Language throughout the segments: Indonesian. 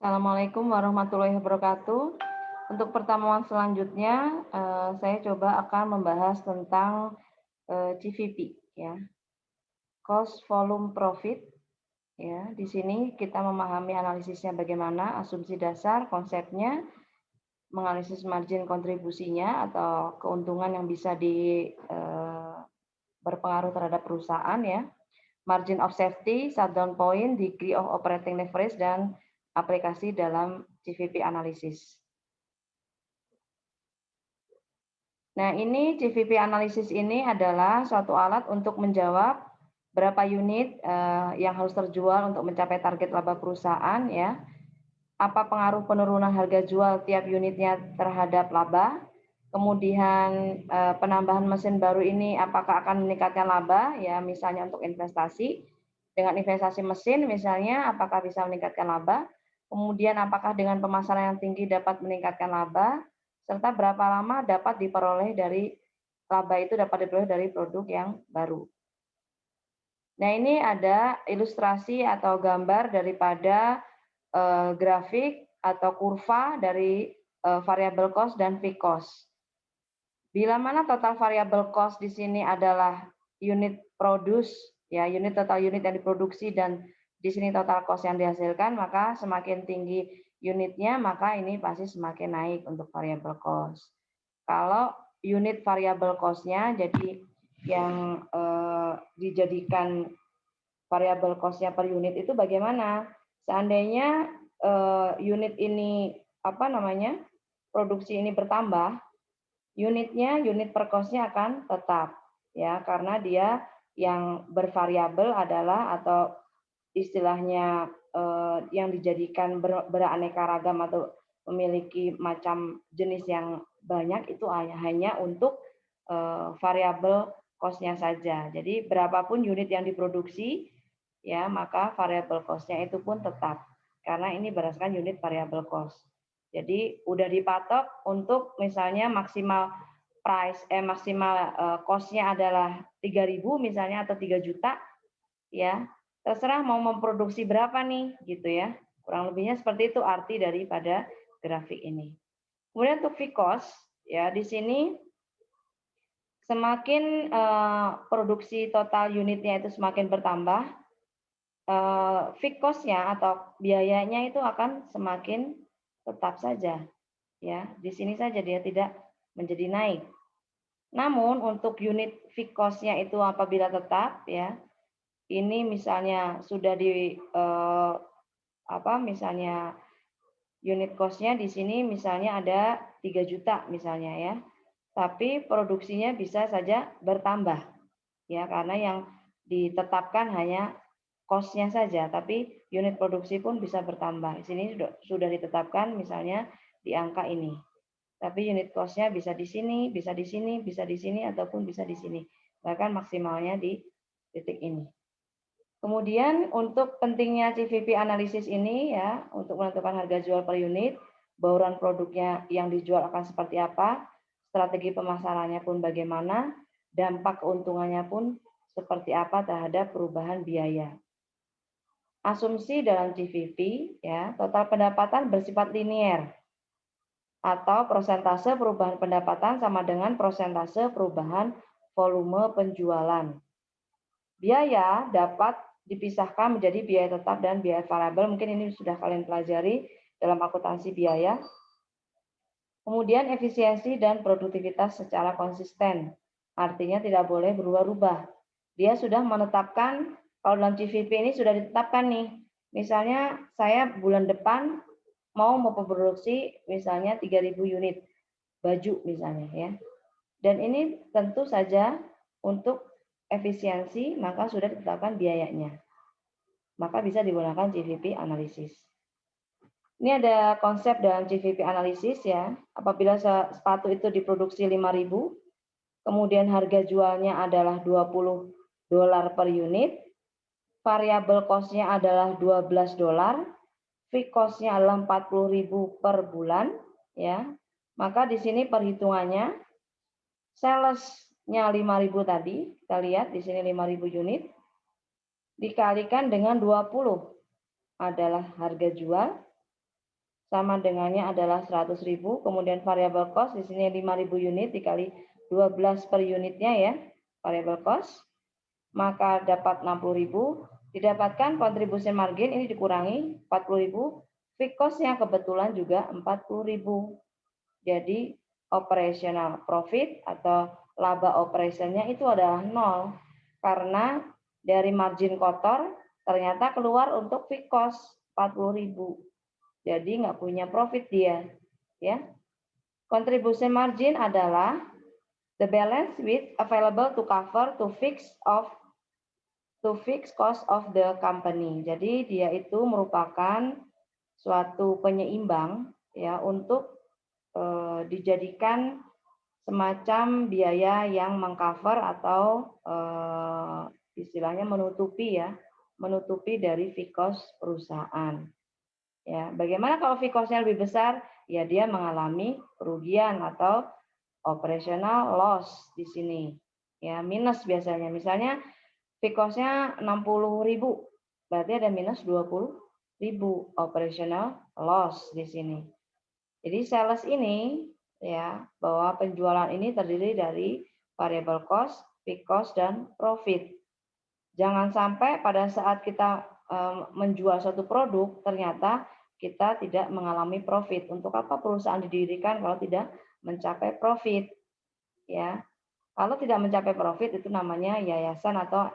Assalamualaikum warahmatullahi wabarakatuh. Untuk pertemuan selanjutnya, saya coba akan membahas tentang CVP, ya, Cost Volume Profit. Ya, di sini kita memahami analisisnya bagaimana, asumsi dasar, konsepnya, menganalisis margin kontribusinya atau keuntungan yang bisa berpengaruh terhadap perusahaan, ya, margin of safety, shutdown point, degree of operating leverage, dan aplikasi dalam CVP analisis. Nah, ini CVP analisis ini adalah suatu alat untuk menjawab berapa unit yang harus terjual untuk mencapai target laba perusahaan, ya. Apa pengaruh penurunan harga jual tiap unitnya terhadap laba? Kemudian penambahan mesin baru ini apakah akan meningkatkan laba, ya, misalnya untuk investasi. Dengan investasi mesin misalnya apakah bisa meningkatkan laba? Kemudian apakah dengan pemasaran yang tinggi dapat meningkatkan laba? Serta berapa lama dapat diperoleh dari laba itu dapat diperoleh dari produk yang baru. Nah, ini ada ilustrasi atau gambar daripada grafik atau kurva dari variable cost dan fixed cost. Bila mana total variable cost di sini adalah unit produce, ya, total unit yang diproduksi, dan di sini total cost yang dihasilkan, maka semakin tinggi unitnya, maka ini pasti semakin naik untuk variable cost. Kalau unit variable cost-nya, jadi yang dijadikan variable cost-nya per unit itu bagaimana? Seandainya unit ini produksi ini bertambah, unit per cost-nya akan tetap, ya, karena dia yang bervariabel adalah atau istilahnya yang dijadikan beraneka ragam atau memiliki macam jenis yang banyak itu hanya untuk variabel cost-nya saja. Jadi berapapun unit yang diproduksi, ya, maka variabel cost-nya itu pun tetap karena ini berdasarkan unit variabel cost. Jadi udah dipatok untuk misalnya maksimal cost-nya adalah 3.000 misalnya atau 3 juta, ya. Terserah mau memproduksi berapa nih, gitu ya. Kurang lebihnya seperti itu arti daripada grafik ini. Kemudian untuk fixed cost, ya, di sini semakin produksi total unitnya itu semakin bertambah, fixed cost-nya atau biayanya itu akan semakin tetap saja, ya. Di sini saja dia tidak menjadi naik. Namun untuk unit fixed cost-nya itu apabila tetap, ya, ini misalnya sudah misalnya unit cost-nya di sini misalnya ada 3 juta misalnya, ya. Tapi produksinya bisa saja bertambah, ya, karena yang ditetapkan hanya cost-nya saja, tapi unit produksi pun bisa bertambah. Di sini sudah ditetapkan misalnya di angka ini. Tapi unit cost-nya bisa di sini, bisa di sini, bisa di sini, ataupun bisa di sini. Bahkan maksimalnya di titik ini. Kemudian untuk pentingnya CVP analisis ini, ya, untuk menentukan harga jual per unit, bauran produknya yang dijual akan seperti apa, strategi pemasarannya pun bagaimana, dampak keuntungannya pun seperti apa terhadap perubahan biaya. Asumsi dalam CVP, ya, total pendapatan bersifat linier atau prosentase perubahan pendapatan sama dengan prosentase perubahan volume penjualan. Biaya dapat dipisahkan menjadi biaya tetap dan biaya variabel. Mungkin ini sudah kalian pelajari dalam akuntansi biaya. Kemudian efisiensi dan produktivitas secara konsisten. Artinya tidak boleh berubah-ubah. Dia sudah menetapkan, kalau dalam CVP ini sudah ditetapkan nih. Misalnya saya bulan depan mau memproduksi misalnya 3.000 unit baju misalnya, ya. Dan ini tentu saja untuk efisiensi maka sudah ditetapkan biayanya. Maka bisa digunakan CVP analisis. Ini ada konsep dalam CVP analisis, ya. Apabila sepatu itu diproduksi 5.000, kemudian harga jualnya adalah $20 per unit, variabel cost-nya adalah $12, fixed cost-nya adalah 40.000 per bulan, ya. Maka di sini perhitungannya sales-nya 5.000 tadi, kita lihat di sini 5.000 unit dikalikan dengan 20 adalah harga jual, sama dengannya adalah 100.000, kemudian variable cost di sini 5.000 unit dikali 12 per unitnya ya, variable cost, maka dapat 60.000, didapatkan contribution margin ini dikurangi 40.000, fixed cost-nya kebetulan juga 40.000. Jadi operational profit atau laba operationnya itu adalah 0 karena dari margin kotor ternyata keluar untuk fixed cost 40.000. Jadi nggak punya profit dia, ya. Contribution margin adalah the balance with available to cover to fixed cost of the company. Jadi dia itu merupakan suatu penyeimbang ya untuk dijadikan semacam biaya yang mengcover atau istilahnya menutupi dari fixed cost perusahaan. Ya, bagaimana kalau fixed cost-nya lebih besar? Ya, dia mengalami kerugian atau operational loss di sini. Ya, minus biasanya. Misalnya fixed cost-nya 60.000, berarti ada minus 20.000 operational loss di sini. Jadi sales ini ya, bahwa penjualan ini terdiri dari variable cost, fixed cost dan profit. Jangan sampai pada saat kita menjual suatu produk ternyata kita tidak mengalami profit. Untuk apa perusahaan didirikan kalau tidak mencapai profit? Ya, kalau tidak mencapai profit itu namanya yayasan atau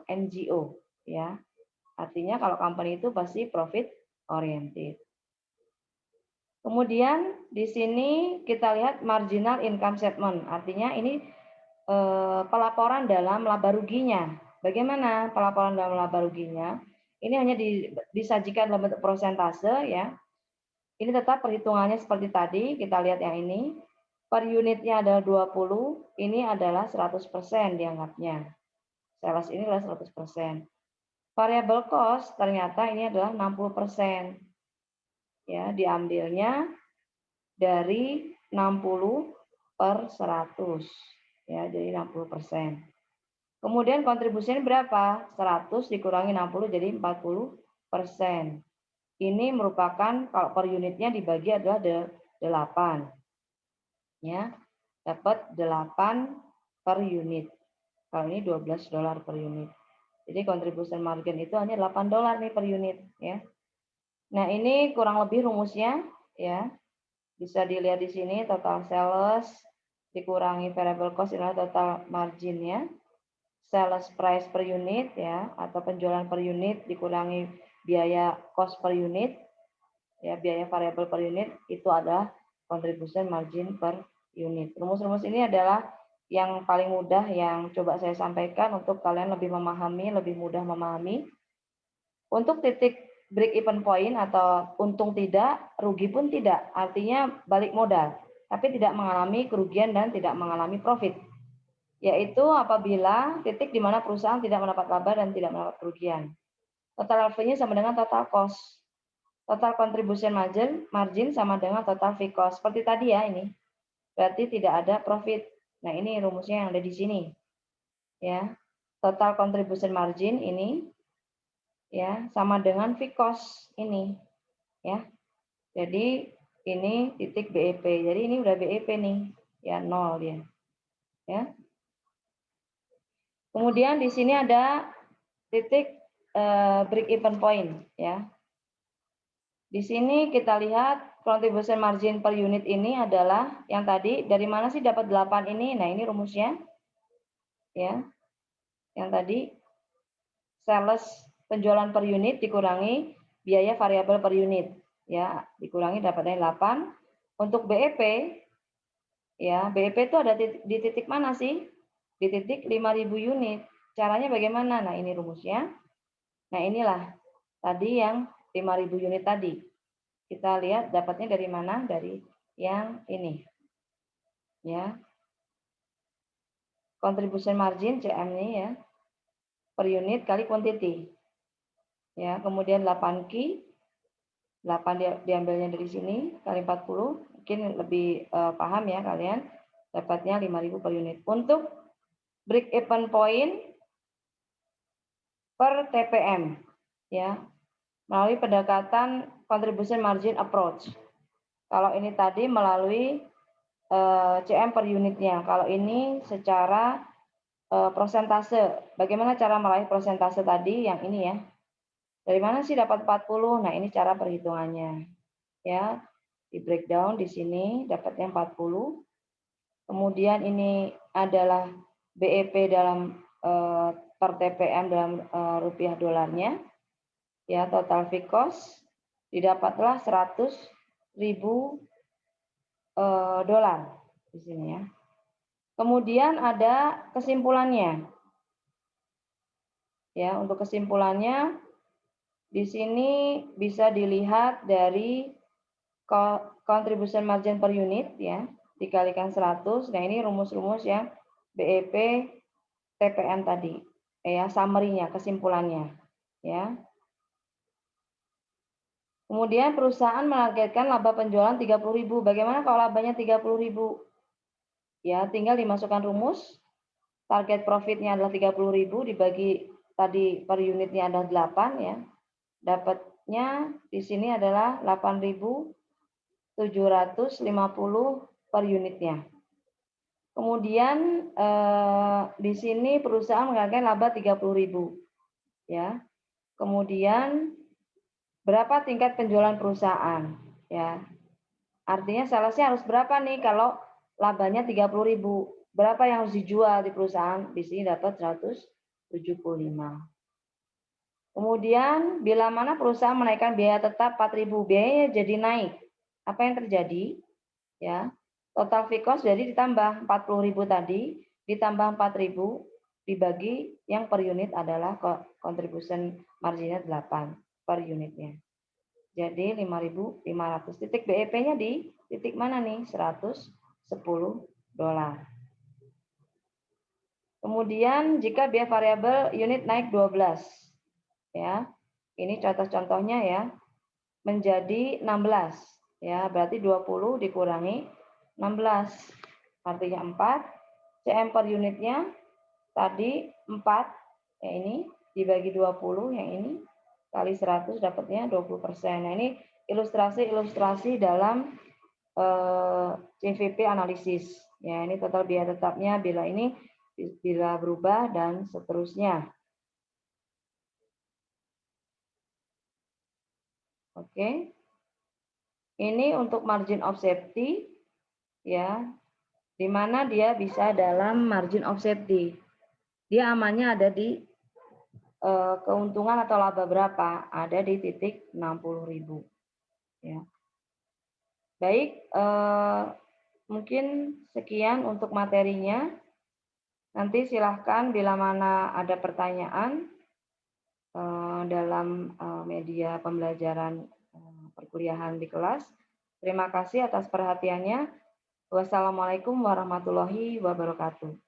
NGO. Ya, artinya kalau company itu pasti profit oriented. Kemudian di sini kita lihat marginal income statement. Artinya ini pelaporan dalam laba ruginya. Bagaimana pelaporan dalam laba ruginya? Ini hanya disajikan dalam bentuk persentase ya. Ini tetap perhitungannya seperti tadi, kita lihat yang ini. Per unitnya adalah 20, ini adalah 100% dianggapnya. Sales ini adalah 100%. Variable cost ternyata ini adalah 60%. Ya, diambilnya dari 60 per 100. Ya, jadi 60%. Kemudian kontribusinya berapa? 100 dikurangi 60 jadi 40%. Ini merupakan kalau per unitnya dibagi adalah 8. Ya, dapat 8 per unit. Kalau ini $12 per unit. Jadi contribution margin itu hanya $8 nih per unit ya. Nah, ini kurang lebih rumusnya ya. Bisa dilihat di sini total sales dikurangi variable cost adalah total marginnya. Sales price per unit ya, atau penjualan per unit dikurangi biaya cost per unit ya, biaya variabel per unit itu adalah contribution margin per unit. Rumus-rumus ini adalah yang paling mudah yang coba saya sampaikan untuk kalian lebih memahami, lebih mudah memahami. Untuk titik break even point atau untung tidak, rugi pun tidak, artinya balik modal, tapi tidak mengalami kerugian dan tidak mengalami profit. Yaitu apabila titik di mana perusahaan tidak mendapat laba dan tidak mendapat kerugian. Total revenue sama dengan total cost. Total contribution margin sama dengan total fixed cost. Seperti tadi ya ini. Berarti tidak ada profit. Nah, ini rumusnya yang ada di sini. Ya. Total contribution margin ini ya sama dengan fixed cost ini. Ya. Jadi ini titik BEP. Jadi ini udah BEP nih. Ya, 0 dia. Ya. Kemudian di sini ada titik break even point ya. Di sini kita lihat contribution margin per unit ini adalah yang tadi dari mana sih dapat 8 ini? Nah, ini rumusnya. Ya. Yang tadi sales penjualan per unit dikurangi biaya variabel per unit ya, dikurangi dapatnya 8. Untuk BEP ya, BEP itu ada di titik mana sih? Di titik 5.000 unit. Caranya bagaimana? Nah, ini rumusnya. Nah, inilah tadi yang 5.000 unit tadi. Kita lihat dapatnya dari mana? Dari yang ini. Ya. Contribution margin CM ini ya. Per unit kali quantity. Ya, kemudian 8 Q. 8 diambilnya dari sini kali 40. Mungkin lebih paham ya kalian. Dapatnya 5.000 per unit. Untuk break even point per TPM ya. melalui pendekatan contribution margin approach. Kalau ini tadi melalui CM per unitnya. Kalau ini secara persentase. Bagaimana cara meraih persentase tadi? Yang ini ya. Dari mana sih dapat 40? Nah, ini cara perhitungannya. Ya, di breakdown di sini dapatnya 40. Kemudian ini adalah BEP dalam per TPM dalam rupiah dolarnya. Ya, total fixed cost didapatlah 100.000 dolar di sini ya. Kemudian ada kesimpulannya. Ya, untuk kesimpulannya di sini bisa dilihat dari contribution margin per unit ya, dikalikan 100. Nah, ini rumus-rumus ya BEP TPM tadi. Ya, summary-nya, kesimpulannya ya. Kemudian perusahaan menargetkan laba penjualan 30.000. Bagaimana kalau labanya 30.000? Ya, tinggal dimasukkan rumus. Target profitnya adalah 30.000 dibagi tadi per unitnya adalah 8 ya. Dapatnya di sini adalah 8.750 per unitnya. Kemudian di sini perusahaan mengangkat laba 30.000 ya. Kemudian berapa tingkat penjualan perusahaan ya. Artinya salesnya harus berapa nih kalau labanya 30.000. Berapa yang harus dijual di perusahaan? Di sini dapat 175. Kemudian bila mana perusahaan menaikkan biaya tetap 4.000, biayanya jadi naik. Apa yang terjadi? Ya. Total fixed cost jadi ditambah 40.000 tadi, ditambah 4.000 dibagi yang per unit adalah contribution marginnya 8 per unitnya. Jadi 5.500. Titik BEP-nya di titik mana nih? 110 dolar. Kemudian jika biaya variabel unit naik 12 ya. Ini contoh-contohnya ya. Menjadi 16 ya, berarti 20 dikurangi 16 artinya 4. CM per unitnya tadi 4 ya, ini dibagi 20 yang ini kali 100 dapatnya 20%. Nah, ini ilustrasi dalam CVP analisis. Ya, ini total biaya tetapnya bila berubah dan seterusnya. Oke. Ini untuk margin of safety ya. Di mana dia bisa dalam margin of safety. Dia amannya ada di keuntungan atau laba berapa? Ada di titik 60.000 ya. Baik, mungkin sekian untuk materinya. Nanti silahkan bila mana ada pertanyaan dalam media pembelajaran perkuliahan di kelas. Terima kasih atas perhatiannya. Wassalamualaikum warahmatullahi wabarakatuh.